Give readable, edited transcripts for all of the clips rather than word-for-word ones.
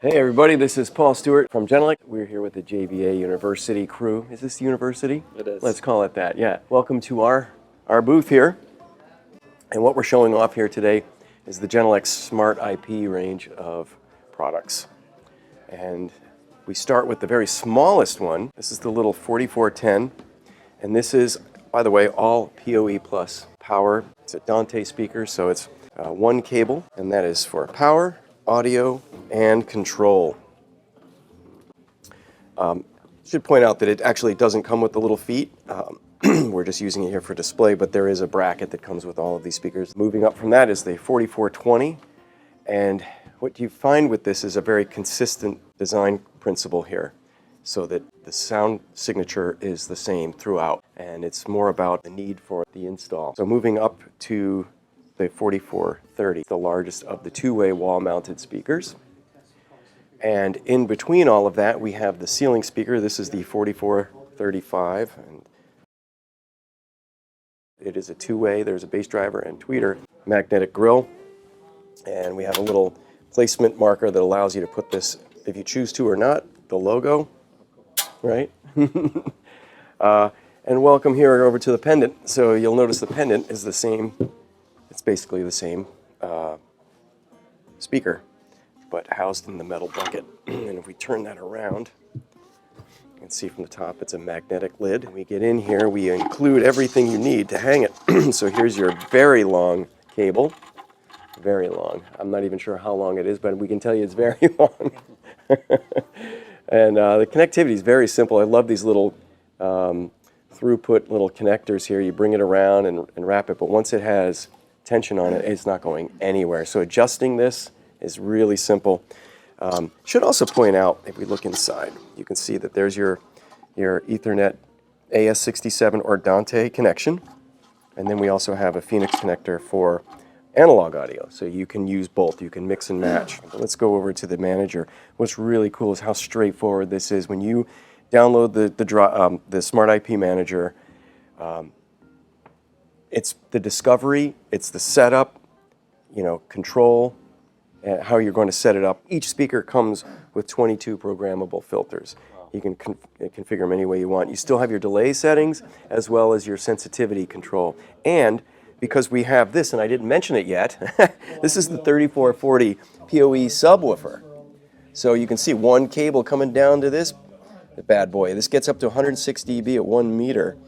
Hey everybody, this is Paul Stewart from Genelec. We're here with the JVA University crew. Is this university? It is. Let's call it that, yeah. Welcome to our booth here. And what we're showing off here today is the Genelec Smart IP range of products. And we start with the very smallest one. This is the little 4410. And this is, by the way, all PoE plus power. It's a Dante speaker, so it's one cable, and that is for power, audio, and control. Should point out that it actually doesn't come with the little feet. We're just using it here for display, but there is a bracket that comes with all of these speakers. Moving up from that is the 4420, and what you find with this is a very consistent design principle here, so that the sound signature is the same throughout, and it's more about the need for the install. So moving up to the 4430, the largest of the two-way wall-mounted speakers. And in between all of that, we have the ceiling speaker. This is the 4435. And it is a two-way. There's a bass driver and tweeter, magnetic grille. And we have a little placement marker that allows you to put this, if you choose to or not, the logo, right? And welcome here over to the pendant. So you'll notice the pendant is the same. It's basically the same speaker, but housed in the metal bucket. And if we turn that around, you can see from the top it's a magnetic lid. When we get in here, we include everything you need to hang it. So here's your very long cable. Very long. I'm not even sure how long it is, but we can tell you it's very long. And the connectivity is very simple. I love these little throughput little connectors here. You bring it around and wrap it, but once it has tension on it, it's not going anywhere. So adjusting this is really simple. Should also point out, if we look inside, you can see that there's your Ethernet AS67 or Dante connection. And then we also have a Phoenix connector for analog audio. So you can use both. You can mix and match. But let's go over to the manager. What's really cool is how straightforward this is. When you download the Smart IP Manager, it's the discovery, it's the setup, control, how you're going to set it up. Each speaker comes with 22 programmable filters. You can configure them any way you want. You still have your delay settings as well as your sensitivity control. And because we have this, and I didn't mention it yet, this is the 3440 PoE subwoofer. So you can see one cable coming down to this bad boy. This gets up to 106 dB at 1 meter.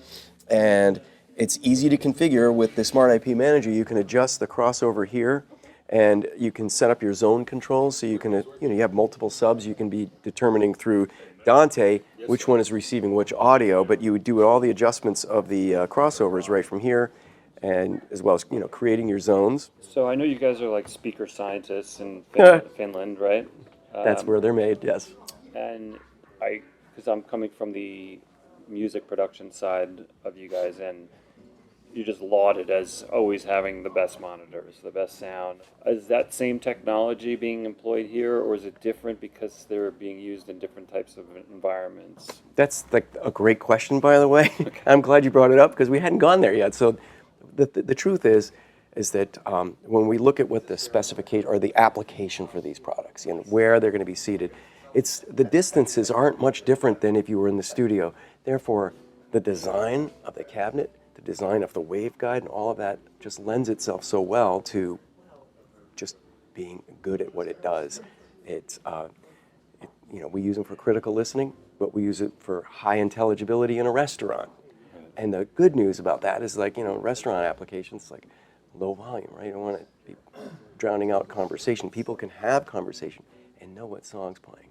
And it's easy to configure with the Smart IP Manager. You can adjust the crossover here, and you can set up your zone controls. So you can, you have multiple subs. You can be determining through Dante which one is receiving which audio, but you would do all the adjustments of the crossovers right from here, and as well as creating your zones. So I know you guys are like speaker scientists in Finland, right? That's where they're made, yes. And because I'm coming from the music production side of you guys, and you just lauded as always having the best monitors, the best sound. Is that same technology being employed here, or is it different because they're being used in different types of environments? That's like a great question, by the way. Okay. I'm glad you brought it up because we hadn't gone there yet. So the truth is that when we look at what the specification or the application for these products, where they're going to be seated, the distances aren't much different than if you were in the studio. Therefore, the design of the cabinet, the design of the waveguide, and all of that just lends itself so well to just being good at what it does. We use them for critical listening, but we use it for high intelligibility in a restaurant. And the good news about that is, restaurant applications, like low volume, right? You don't want to be drowning out conversation. People can have conversation and know what song's playing.